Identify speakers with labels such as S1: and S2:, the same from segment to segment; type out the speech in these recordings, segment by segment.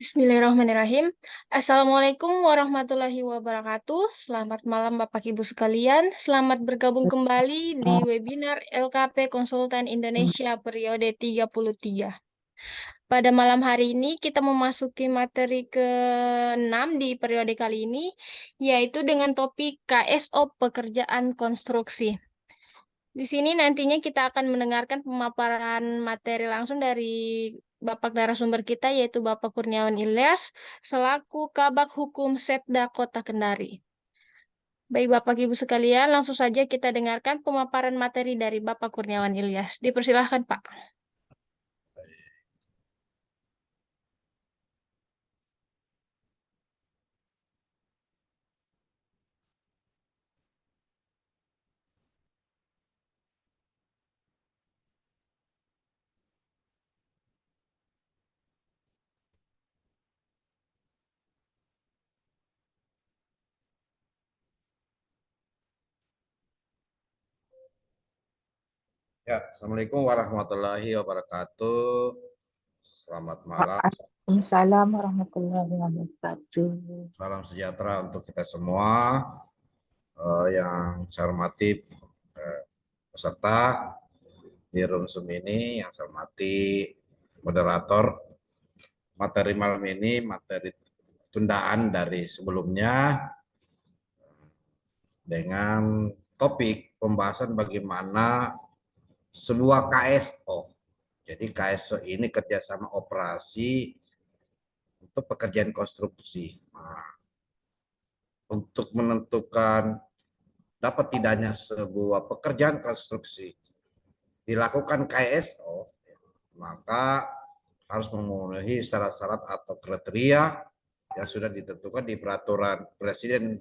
S1: Bismillahirrahmanirrahim. Assalamualaikum warahmatullahi wabarakatuh. Selamat malam Bapak Ibu sekalian. Selamat bergabung kembali di webinar LKP Konsultan Indonesia periode 33. Pada malam hari ini kita memasuki materi ke-6 di periode kali ini, yaitu dengan topik KSO Pekerjaan Konstruksi. Di sini nantinya kita akan mendengarkan pemaparan materi langsung dari Bapak narasumber kita, yaitu Bapak Kurniawan Ilyas, selaku Kabag Hukum Setda Kota Kendari. Baik Bapak Ibu sekalian, langsung saja kita dengarkan pemaparan materi dari Bapak Kurniawan Ilyas. Dipersilahkan Pak.
S2: Ya, Assalamualaikum warahmatullahi wabarakatuh. Selamat malam,
S3: Waalaikumsalam warahmatullahi wabarakatuh.
S2: salam sejahtera untuk kita semua. Yang saya hormati peserta di room Zoom ini, yang saya hormati moderator. Materi malam ini materi tundaan dari sebelumnya dengan topik pembahasan bagaimana sebuah KSO. Jadi KSO ini kerjasama operasi untuk pekerjaan konstruksi. Nah, untuk menentukan dapat tidaknya sebuah pekerjaan konstruksi dilakukan KSO, maka harus memenuhi syarat-syarat atau kriteria yang sudah ditentukan di Peraturan Presiden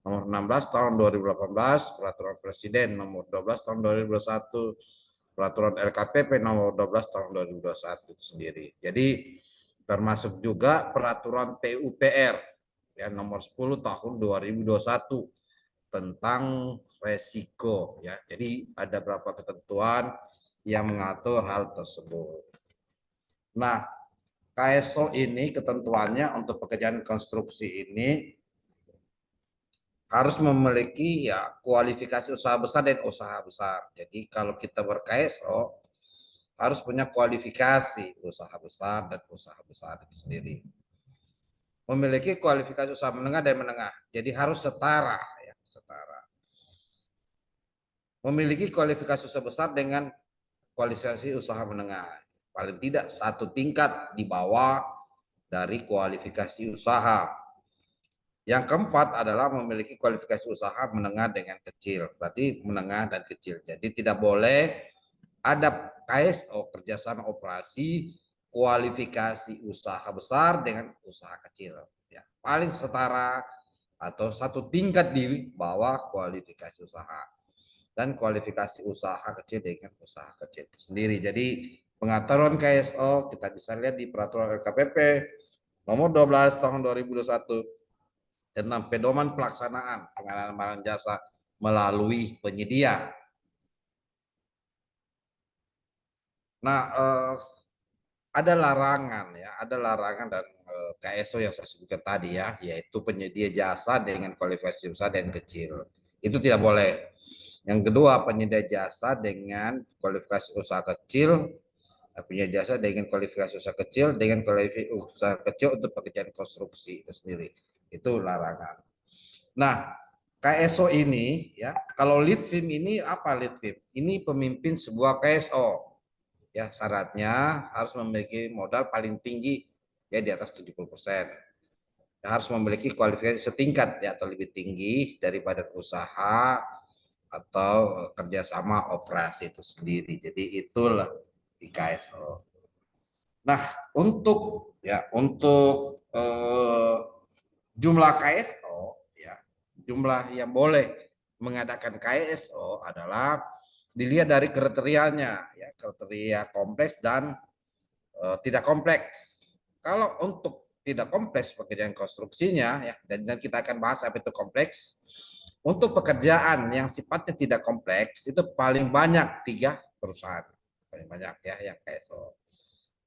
S2: Nomor 16 Tahun 2018, Peraturan Presiden Nomor 12 Tahun 2021, Peraturan LKPP Nomor 12 Tahun 2021 itu sendiri. Jadi termasuk juga Peraturan PUPR ya Nomor 10 Tahun 2021 tentang resiko ya. Jadi ada beberapa ketentuan yang mengatur hal tersebut. Nah, KSO ini ketentuannya untuk pekerjaan konstruksi ini harus memiliki ya kualifikasi usaha besar dan usaha besar. Jadi kalau kita ber-KSO harus punya kualifikasi usaha besar dan usaha besar itu sendiri. Memiliki kualifikasi usaha menengah dan menengah. Jadi harus setara ya, setara. Memiliki kualifikasi usaha besar dengan kualifikasi usaha menengah. Paling tidak satu tingkat di bawah dari kualifikasi usaha. Yang keempat adalah memiliki kualifikasi usaha menengah dengan kecil. Berarti menengah dan kecil. Jadi tidak boleh ada KSO kerjasama operasi kualifikasi usaha besar dengan usaha kecil. Ya, paling setara atau satu tingkat di bawah kualifikasi usaha. Dan kualifikasi usaha kecil dengan usaha kecil sendiri. Jadi pengaturan KSO kita bisa lihat di Peraturan LKPP Nomor 12 Tahun 2021 tentang pedoman pelaksanaan pengadaan barang jasa melalui penyedia. Nah, ada larangan ya, ada larangan dan KSO yang saya sebutkan tadi ya, yaitu penyedia jasa dengan kualifikasi usaha dan kecil. Itu tidak boleh. Yang kedua, penyedia jasa dengan kualifikasi usaha kecil, penyedia jasa dengan kualifikasi usaha kecil, dengan kualifikasi usaha kecil untuk pekerjaan konstruksi itu sendiri. Itu larangan. Nah, KSO ini ya, kalau lead team ini apa lead team? Ini pemimpin sebuah KSO. Ya, syaratnya harus memiliki modal paling tinggi ya di atas 70%. Harus memiliki kualifikasi setingkat ya atau lebih tinggi daripada usaha atau kerjasama operasi itu sendiri. Jadi itulah di KSO. Nah, untuk jumlah KSO ya, jumlah yang boleh mengadakan KSO adalah dilihat dari kriterianya ya, kriteria kompleks dan tidak kompleks. Kalau untuk tidak kompleks pekerjaan konstruksinya ya, dan kita akan bahas apa itu kompleks. Untuk pekerjaan yang sifatnya tidak kompleks itu paling banyak 3 perusahaan, paling banyak ya yang KSO.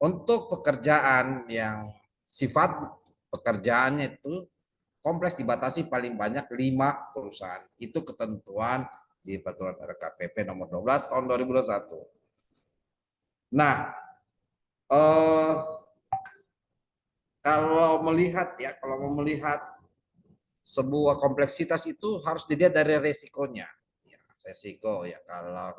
S2: Untuk pekerjaan yang sifat pekerjaannya itu kompleks dibatasi paling banyak 5 perusahaan. Itu ketentuan di peraturan LKPP nomor 12 tahun 2021. Nah, kalau mau melihat sebuah kompleksitas itu harus dilihat dari resikonya. Ya, resiko ya, kalau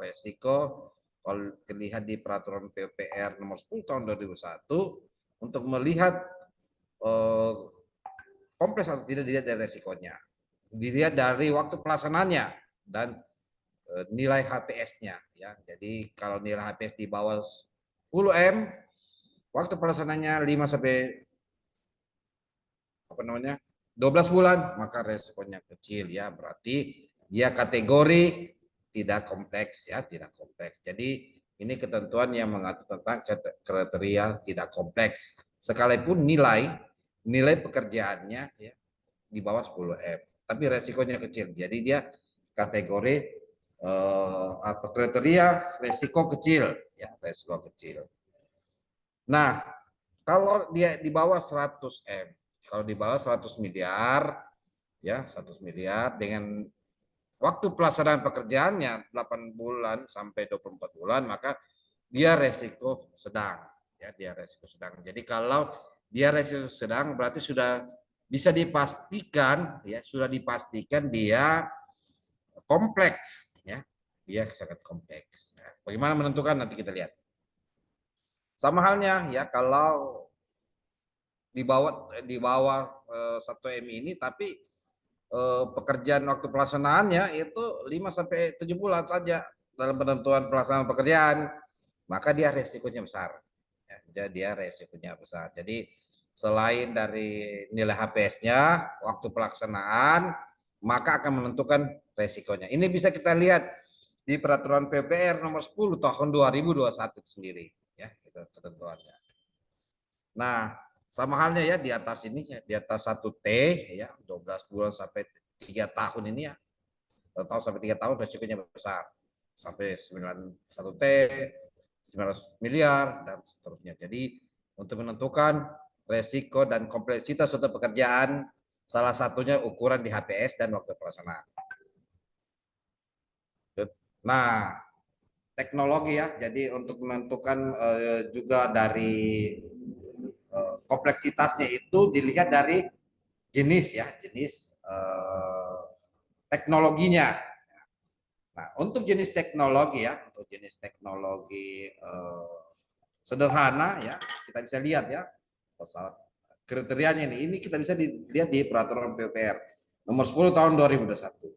S2: dilihat di peraturan PUPR nomor 10 tahun 2001 untuk melihat kompleks atau tidak dilihat dari resikonya. Dilihat dari waktu pelaksanaannya dan nilai HPS-nya ya. Jadi kalau nilai HPS di bawah 10 M, waktu pelaksanaannya 5 sampai 12 bulan, maka resikonya kecil ya. Berarti dia kategori tidak kompleks ya, tidak kompleks. Jadi ini ketentuan yang mengatur tentang kriteria tidak kompleks. Sekalipun nilai pekerjaannya ya di bawah 10 M, tapi resikonya kecil. Jadi dia kategori atau kriteria resiko kecil ya, resiko kecil. Nah, kalau dia di bawah 100 M, kalau di bawah 100 miliar ya, 100 miliar dengan waktu pelaksanaan pekerjaannya 8 bulan sampai 24 bulan, maka dia resiko sedang ya, dia resiko sedang. Jadi kalau dia resiko sedang berarti sudah bisa dipastikan ya, dia kompleks ya, dia sangat kompleks. Nah, bagaimana menentukan nanti kita lihat. Sama halnya ya, kalau di bawah 1 M ini tapi pekerjaan waktu pelaksanaannya itu 5 sampai 7 bulan saja dalam penentuan pelaksanaan pekerjaan, maka dia resikonya besar. Ya, dia resikonya besar. Jadi selain dari nilai HPS-nya, waktu pelaksanaan, maka akan menentukan resikonya. Ini bisa kita lihat di peraturan PUPR nomor 10 tahun 2021 sendiri ya, itu ketentuannya. Nah, sama halnya ya di atas ini ya, di atas 1T ya, 12 bulan sampai 3 tahun ini ya. 1 tahun sampai 3 tahun resikonya besar. Sampai 1T, 900 miliar dan seterusnya. Jadi untuk menentukan resiko dan kompleksitas suatu pekerjaan, salah satunya ukuran di HPS dan waktu pelaksanaan. Nah, teknologi ya. Jadi untuk menentukan juga dari kompleksitasnya itu dilihat dari jenis ya, jenis teknologinya. Nah, untuk jenis teknologi ya, untuk jenis teknologi sederhana ya, kita bisa lihat ya pesawat kriterianya ini kita bisa dilihat di peraturan PUPR nomor 10 tahun 2021.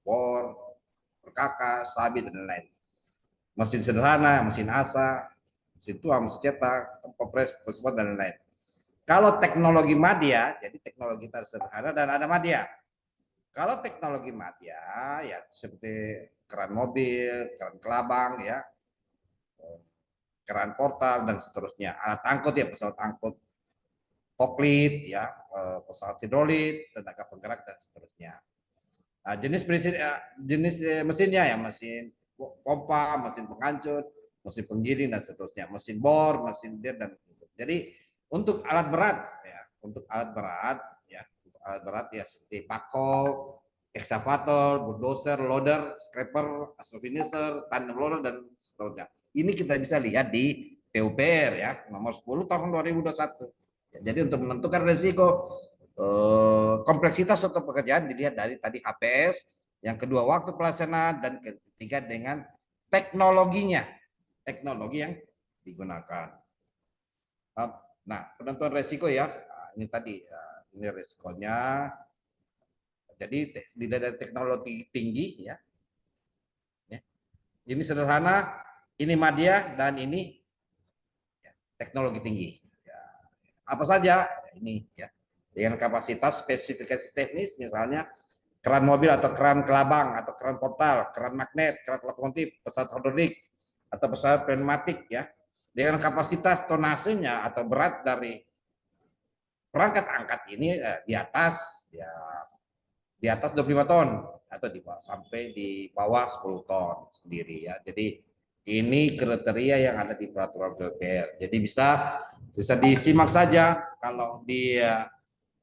S2: Bor, perkakas, sabit dan lain-lain. Mesin sederhana, mesin asa, mesin tuang, mesin cetak, kompres, pesawat dan lain-lain. Kalau teknologi madya, jadi teknologi sederhana dan ada madya. Kalau teknologi madya ya seperti keran mobil, keran kelabang ya, keran portal dan seterusnya. Alat angkut ya, pesawat angkut, forklift ya, pesawat hidrolik, tenaga penggerak dan seterusnya. Nah, jenis mesinnya ya, mesin pompa, mesin penghancur, mesin penggiling dan seterusnya, mesin bor, mesin dir dan jadi untuk alat berat ya, untuk alat berat ya seperti pako, eksavator, bulldozer, loader, scraper, astrofinisher, tandem loader dan seterusnya. Ini kita bisa lihat di PUPR ya nomor 10 tahun 2021. Ya, jadi untuk menentukan risiko kompleksitas suatu pekerjaan dilihat dari tadi HPS, yang kedua waktu pelaksanaan dan ketiga dengan teknologinya, teknologi yang digunakan. Nah, penentuan resiko ya, ini tadi ini resikonya. Jadi dilihat dari teknologi tinggi ya. Ini sederhana, ini madya dan ini teknologi tinggi. Ya. Apa saja ini ya. Dengan kapasitas spesifikasi teknis misalnya keran mobil atau keran kelabang atau keran portal, keran magnet, keran lokomotif, pesawat hidrolik atau pesawat pneumatik ya. Dengan kapasitas tonasenya atau berat dari perangkat angkat ini di atas 25 ton atau sampai di bawah 10 ton sendiri ya. Jadi Ini kriteria yang ada di peraturan PUPR. Jadi bisa disimak saja. Kalau dia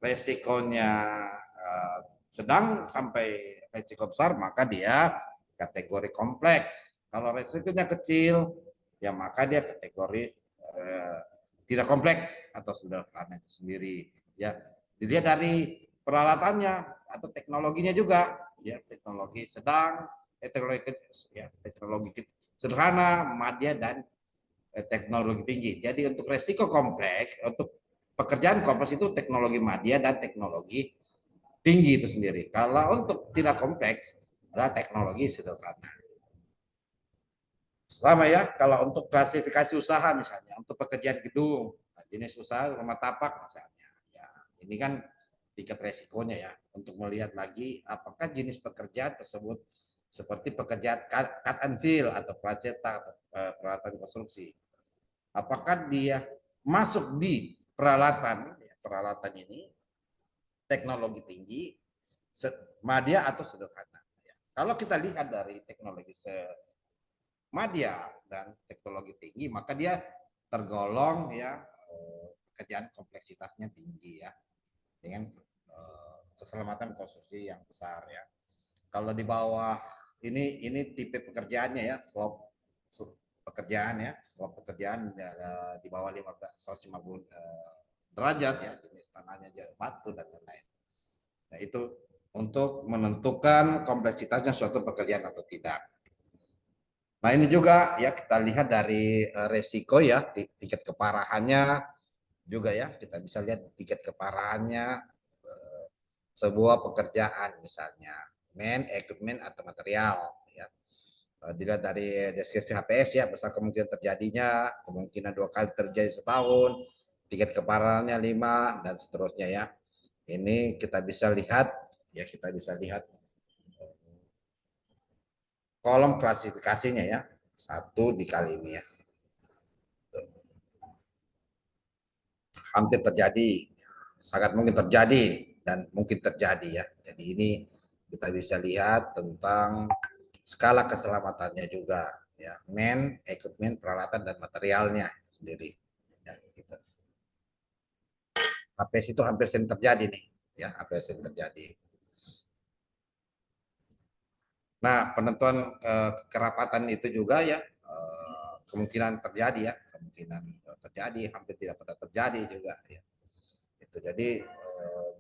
S2: resikonya sedang sampai resiko besar, maka dia kategori kompleks. Kalau resikonya kecil, ya maka dia kategori tidak kompleks atau sederhana itu sendiri. Ya, dilihat dari peralatannya atau teknologinya juga. Ya, teknologi sedang, teknologi sederhana, madya, dan teknologi tinggi. Jadi untuk resiko kompleks, untuk pekerjaan kompleks itu teknologi madya dan teknologi tinggi itu sendiri. Kalau untuk tidak kompleks adalah teknologi sederhana. Sama ya, kalau untuk klasifikasi usaha misalnya, untuk pekerjaan gedung, jenis usaha rumah tapak misalnya. Ya, ini kan tingkat resikonya ya, untuk melihat lagi apakah jenis pekerjaan tersebut seperti pekerjaan cut and fill atau pracetak atau peralatan konstruksi. Apakah dia masuk di peralatan ini teknologi tinggi, madya atau sederhana. Kalau kita lihat dari teknologi madya dan teknologi tinggi, maka dia tergolong ya pekerjaan kompleksitasnya tinggi ya, dengan keselamatan konstruksi yang besar ya. Kalau di bawah ini tipe pekerjaannya ya, slope pekerjaan ya, slope pekerjaan di bawah 150 derajat ya, jenis tanahnya batu dan lain-lain. Nah, itu untuk menentukan kompleksitasnya suatu pekerjaan atau tidak. Nah, ini juga ya kita lihat dari resiko ya, tingkat keparahannya juga ya, kita bisa lihat tingkat keparahannya sebuah pekerjaan misalnya equipment atau material ya. Dilihat dari deskripsi HPS ya, besar kemungkinan terjadinya, kemungkinan 2 kali terjadi setahun, tingkat keparahannya 5 dan seterusnya ya. Ini kita bisa lihat ya, kita bisa lihat kolom klasifikasinya ya, 1 dikali ini ya. Hampir terjadi, sangat mungkin terjadi dan mungkin terjadi ya. Jadi ini kita bisa lihat tentang skala keselamatannya juga ya, equipment, peralatan dan materialnya sendiri ya, gitu. HPS itu hampir sering terjadi nih ya, hampir sering terjadi. Nah, penentuan kerapatan itu juga ya kemungkinan terjadi ya, kemungkinan terjadi, hampir tidak pernah terjadi juga ya. Itu jadi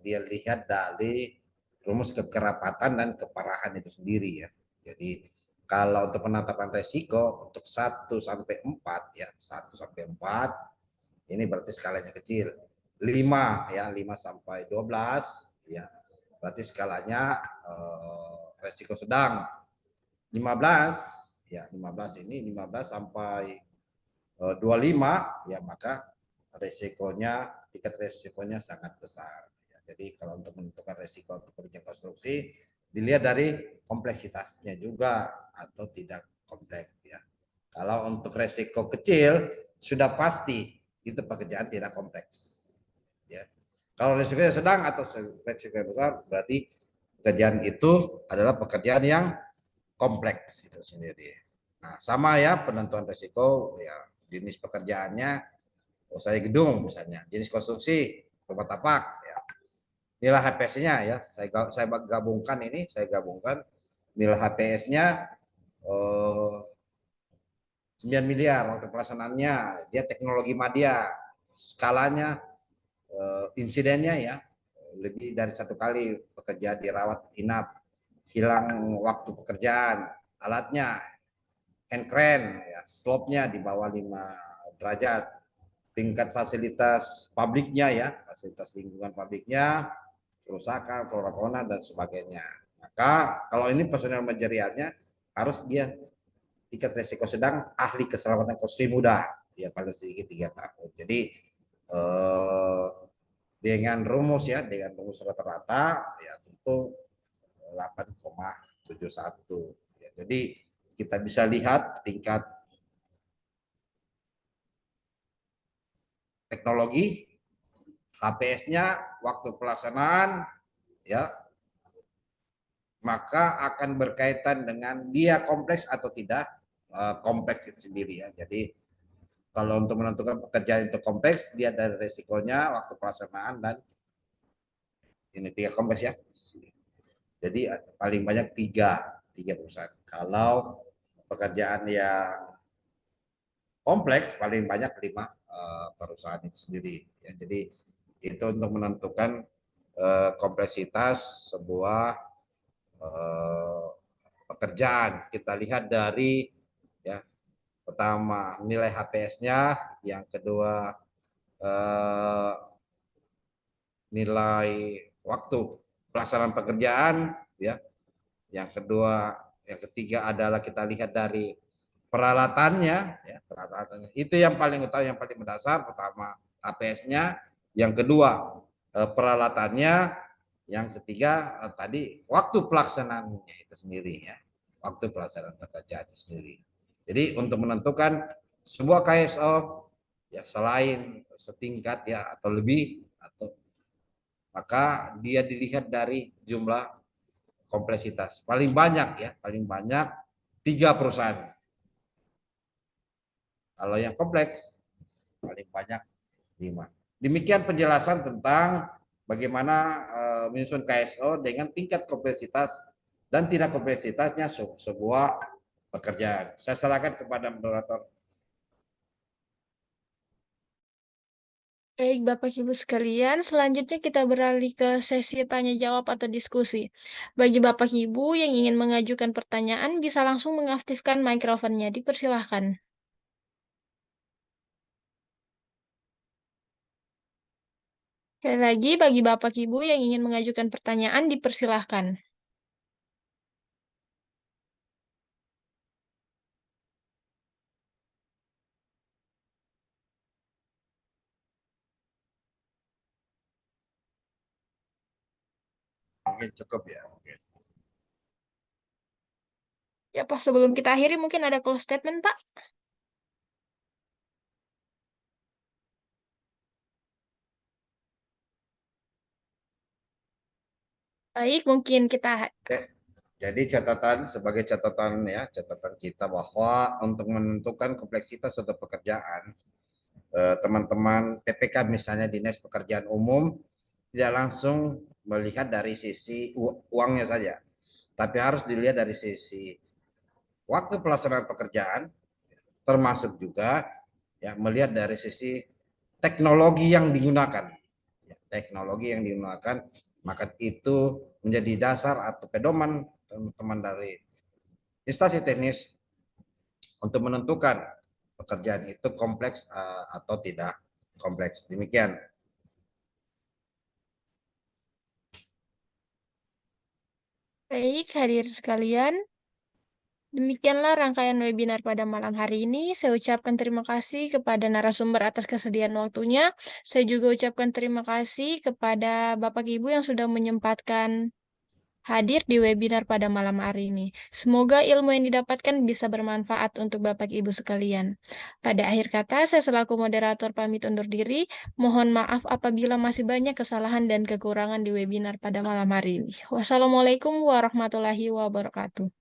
S2: dia lihat dari rumus kekerapatan dan keparahan itu sendiri ya. Jadi kalau untuk penetapan resiko untuk 1 sampai 4 ya, 1 sampai 4 ini berarti skalanya kecil. 5 ya, 5 sampai 12 ya, berarti skalanya resiko sedang. 15 ya, 15 ini 15 sampai 25 ya, maka resikonya, tingkat resikonya sangat besar. Jadi kalau untuk menentukan resiko untuk pekerjaan konstruksi dilihat dari kompleksitasnya juga atau tidak kompleks ya. Kalau untuk resiko kecil sudah pasti itu pekerjaan tidak kompleks ya. Kalau resikonya sedang atau resiko besar berarti pekerjaan itu adalah pekerjaan yang kompleks itu sendiri. Nah, sama ya penentuan resiko ya, jenis pekerjaannya, saya gedung misalnya, jenis konstruksi rumah tapak ya. Nilai HPS-nya ya, saya gabungkan ini, saya gabungkan nilai HPS-nya 9 miliar waktu pelaksanaannya, dia teknologi madya, skalanya insidennya ya lebih dari 1 kali pekerja dirawat inap, hilang waktu pekerjaan, alatnya crane ya, slope-nya di bawah 5 derajat, tingkat fasilitas publiknya ya, fasilitas lingkungan publiknya, kerusakan, flora fauna dan sebagainya. Maka kalau ini personel manajerialnya harus dia tingkat resiko sedang, ahli keselamatan konstruksi mudah, ya paling sedikit 3 tahun. Jadi dengan rumus ya, dengan rumus rata-rata ya tentu 8,71 ya. Jadi kita bisa lihat tingkat teknologi, HPS-nya, waktu pelaksanaan ya, maka akan berkaitan dengan dia kompleks atau tidak kompleks itu sendiri ya. Jadi kalau untuk menentukan pekerjaan itu kompleks, dia dari resikonya, waktu pelaksanaan, dan ini 3 kompleks ya. Jadi paling banyak tiga perusahaan. Kalau pekerjaan yang kompleks paling banyak 5 perusahaan itu sendiri. Ya, jadi itu untuk menentukan kompleksitas sebuah pekerjaan. Kita lihat dari ya pertama nilai HPS-nya, yang kedua nilai waktu pelaksanaan pekerjaan, ya. Yang kedua, yang ketiga adalah kita lihat dari peralatannya, ya, peralatannya. Itu yang paling utama, yang paling mendasar. Pertama HPS-nya, yang kedua peralatannya, yang ketiga tadi waktu pelaksanaannya itu sendiri ya. Waktu pelaksanaan pekerjaan itu sendiri. Jadi untuk menentukan sebuah KSO ya selain setingkat ya atau lebih atau maka dia dilihat dari jumlah kompleksitas. Paling banyak ya, paling banyak 3 perusahaan. Kalau yang kompleks paling banyak 5. Demikian penjelasan tentang bagaimana menyusun KSO dengan tingkat kompleksitas dan tidak kompleksitasnya sebuah pekerjaan. Saya serahkan kepada moderator.
S1: Baik, Bapak Ibu sekalian, selanjutnya kita beralih ke sesi tanya jawab atau diskusi. Bagi Bapak Ibu yang ingin mengajukan pertanyaan, bisa langsung mengaktifkan mikrofonnya. Dipersilahkan. Sekali lagi, bagi Bapak Ibu yang ingin mengajukan pertanyaan, dipersilahkan.
S2: Mungkin cukup ya.
S1: Ya, Pak, sebelum kita akhiri, mungkin ada close statement, Pak? Baik, mungkin kita...
S2: Jadi catatan sebagai catatan ya, catatan kita bahwa untuk menentukan kompleksitas suatu pekerjaan, teman-teman TPK misalnya Dinas Pekerjaan Umum tidak langsung melihat dari sisi uangnya saja, tapi harus dilihat dari sisi waktu pelaksanaan pekerjaan, termasuk juga ya melihat dari sisi teknologi yang digunakan. Ya, teknologi yang digunakan, maka itu menjadi dasar atau pedoman teman-teman dari instansi teknis untuk menentukan pekerjaan itu kompleks atau tidak kompleks. Demikian.
S1: Baik, hadirin sekalian. Demikianlah rangkaian webinar pada malam hari ini. Saya ucapkan terima kasih kepada narasumber atas kesediaan waktunya. Saya juga ucapkan terima kasih kepada Bapak Ibu yang sudah menyempatkan hadir di webinar pada malam hari ini. Semoga ilmu yang didapatkan bisa bermanfaat untuk Bapak Ibu sekalian. Pada akhir kata, saya selaku moderator pamit undur diri. Mohon maaf apabila masih banyak kesalahan dan kekurangan di webinar pada malam hari ini. Wassalamualaikum warahmatullahi wabarakatuh.